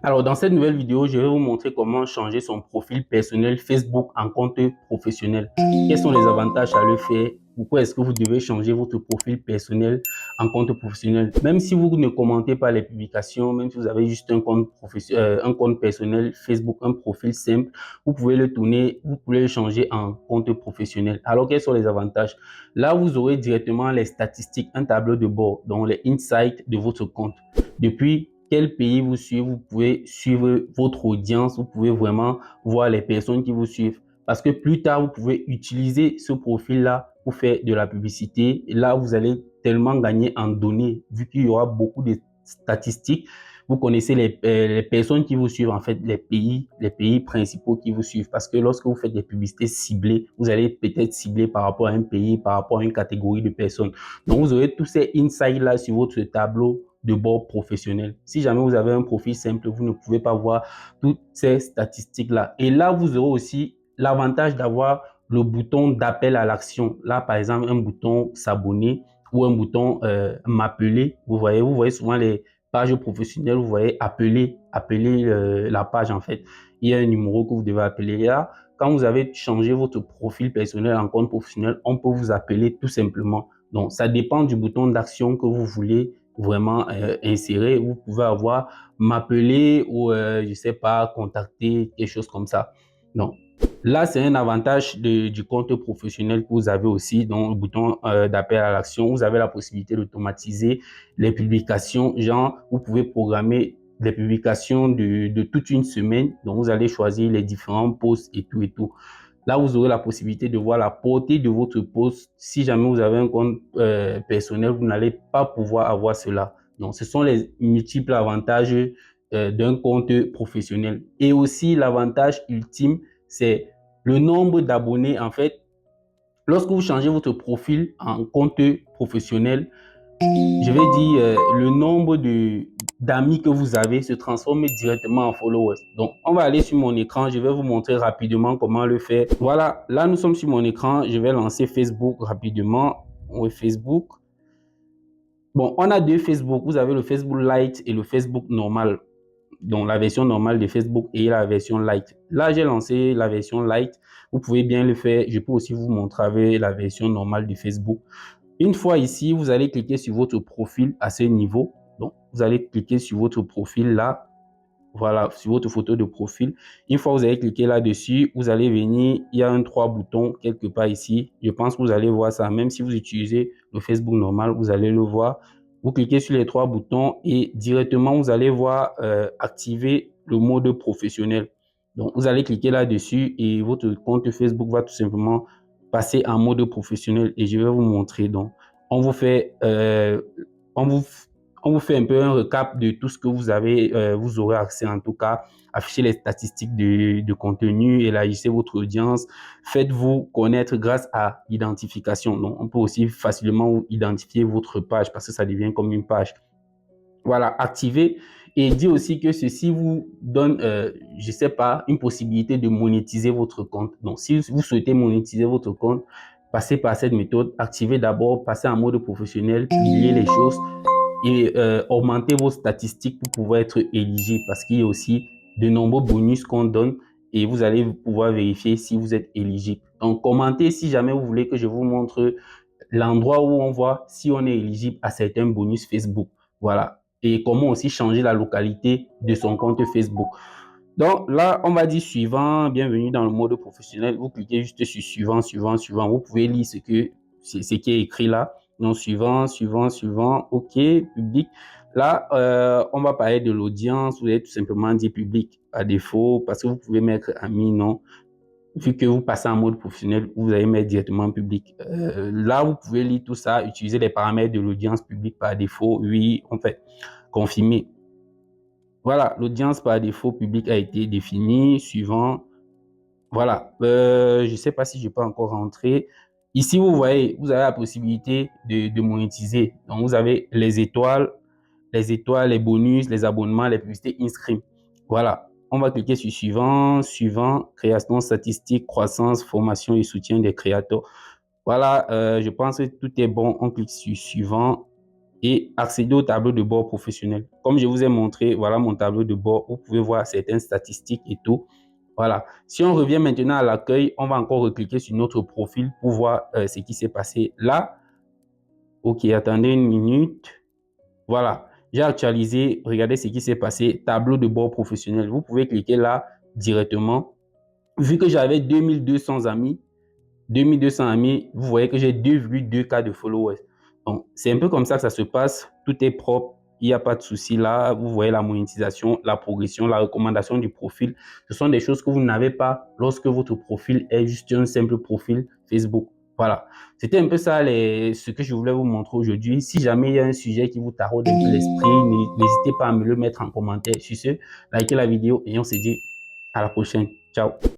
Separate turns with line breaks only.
Alors, dans cette nouvelle vidéo, je vais vous montrer comment changer son profil personnel Facebook en compte professionnel. Quels sont les avantages à le faire? Pourquoi est-ce que vous devez changer votre profil personnel en compte professionnel? Même si vous ne commentez pas les publications, même si vous avez juste un compte personnel Facebook, un profil simple, vous pouvez le tourner, vous pouvez le changer en compte professionnel. Alors, quels sont les avantages? Là, vous aurez directement les statistiques, un tableau de bord, donc les insights de votre compte. Depuis quel pays vous suivez, vous pouvez suivre votre audience, vous pouvez vraiment voir les personnes qui vous suivent. Parce que plus tard, vous pouvez utiliser ce profil-là pour faire de la publicité. Et là, vous allez tellement gagner en données, vu qu'il y aura beaucoup de statistiques. Vous connaissez les personnes qui vous suivent, en fait, les pays principaux qui vous suivent. Parce que lorsque vous faites des publicités ciblées, vous allez peut-être cibler par rapport à un pays, par rapport à une catégorie de personnes. Donc, vous aurez tous ces insights-là sur votre tableau de bord professionnel. Si jamais vous avez un profil simple, vous ne pouvez pas voir toutes ces statistiques-là. Et là, vous aurez aussi l'avantage d'avoir le bouton d'appel à l'action. Là, par exemple, un bouton s'abonner ou un bouton m'appeler. Vous voyez souvent les pages professionnelles, vous voyez appeler la page en fait. Il y a un numéro que vous devez appeler. Là, quand vous avez changé votre profil personnel en compte professionnel, on peut vous appeler tout simplement. Donc, ça dépend du bouton d'action que vous voulez vraiment insérer. Vous pouvez avoir m'appeler ou je sais pas, contacter, quelque chose comme ça. Donc, là, c'est un avantage du compte professionnel que vous avez aussi, dans le bouton d'appel à l'action. Vous avez la possibilité d'automatiser les publications. Genre, vous pouvez programmer les publications de toute une semaine. Donc, vous allez choisir les différents posts et tout et tout. Là, vous aurez la possibilité de voir la portée de votre post. Si jamais vous avez un compte personnel, vous n'allez pas pouvoir avoir cela. Donc, ce sont les multiples avantages d'un compte professionnel. Et aussi, l'avantage ultime, c'est le nombre d'abonnés. En fait, lorsque vous changez votre profil en compte professionnel, je vais dire, le nombre d'amis que vous avez se transforme directement en followers. Donc, on va aller sur mon écran. Je vais vous montrer rapidement comment le faire. Voilà, là, nous sommes sur mon écran. Je vais lancer Facebook rapidement. Oui, Facebook. Bon, on a deux Facebook. Vous avez le Facebook Lite et le Facebook normal. Donc, la version normale de Facebook et la version Lite. Là, j'ai lancé la version Lite. Vous pouvez bien le faire. Je peux aussi vous montrer avec la version normale de Facebook. Une fois ici, vous allez cliquer sur votre profil à ce niveau. Donc, vous allez cliquer sur votre profil là. Voilà, sur votre photo de profil. Une fois que vous avez cliqué là-dessus, vous allez venir, il y a un trois boutons quelque part ici. Je pense que vous allez voir ça. Même si vous utilisez le Facebook normal, vous allez le voir. Vous cliquez sur les trois boutons et directement, vous allez voir activer le mode professionnel. Donc, vous allez cliquer là-dessus et votre compte Facebook va tout simplement passer en mode professionnel et je vais vous montrer. Donc, on vous fait, on vous on vous fait un peu un recap de tout ce que vous avez, vous aurez accès en tout cas, afficher les statistiques de contenu, élargissez votre audience, faites-vous connaître grâce à l'identification. Donc, on peut aussi facilement identifier votre page parce que ça devient comme une page. Voilà, activez et dit aussi que ceci vous donne, je sais pas, une possibilité de monétiser votre compte. Donc, si vous souhaitez monétiser votre compte, passez par cette méthode. Activez d'abord, passez en mode professionnel, publiez les choses et augmenter vos statistiques pour pouvoir être éligible parce qu'il y a aussi de nombreux bonus qu'on donne et vous allez pouvoir vérifier si vous êtes éligible. Donc, commentez si jamais vous voulez que je vous montre l'endroit où on voit si on est éligible à certains bonus Facebook. Voilà. Et comment aussi changer la localité de son compte Facebook. Donc là, on va dire suivant, bienvenue dans le mode professionnel. Vous cliquez juste sur suivant, suivant, suivant. Vous pouvez lire ce qui est écrit là. Donc suivant, suivant, suivant, OK, public. Là, on va parler de l'audience. Vous allez tout simplement dire public à défaut parce que vous pouvez mettre ami, non. Vu que vous passez en mode professionnel, vous allez mettre directement public. Là, vous pouvez lire tout ça, utiliser les paramètres de l'audience publique par défaut. Oui, en fait, confirmer. Voilà, l'audience par défaut public a été définie. Suivant. Voilà. Je ne sais pas si je peux encore rentrer. Ici, vous voyez, vous avez la possibilité de monétiser. Donc, vous avez les étoiles, les bonus, les abonnements, les publicités inscrits. Voilà. On va cliquer sur suivant, suivant, création statistique, croissance, formation et soutien des créateurs. Voilà, je pense que tout est bon. On clique sur suivant. et accéder au tableau de bord professionnel. Comme je vous ai montré, voilà mon tableau de bord. Vous pouvez voir certaines statistiques et tout. Voilà. Si on revient maintenant à l'accueil, on va encore recliquer sur notre profil pour voir ce qui s'est passé là. Ok, attendez une minute. Voilà. J'ai actualisé. Regardez ce qui s'est passé. Tableau de bord professionnel. Vous pouvez cliquer là directement. Vu que j'avais 2200 amis, 2200 amis, vous voyez que j'ai 2,2K de followers. Donc, c'est un peu comme ça que ça se passe. Tout est propre. Il n'y a pas de souci là. Vous voyez la monétisation, la progression, la recommandation du profil. Ce sont des choses que vous n'avez pas lorsque votre profil est juste un simple profil Facebook. Voilà. C'était un peu ça ce que je voulais vous montrer aujourd'hui. Si jamais il y a un sujet qui vous taraude un peu l'esprit, n'hésitez pas à me le mettre en commentaire. Sur ce, likez la vidéo et on se dit à la prochaine. Ciao.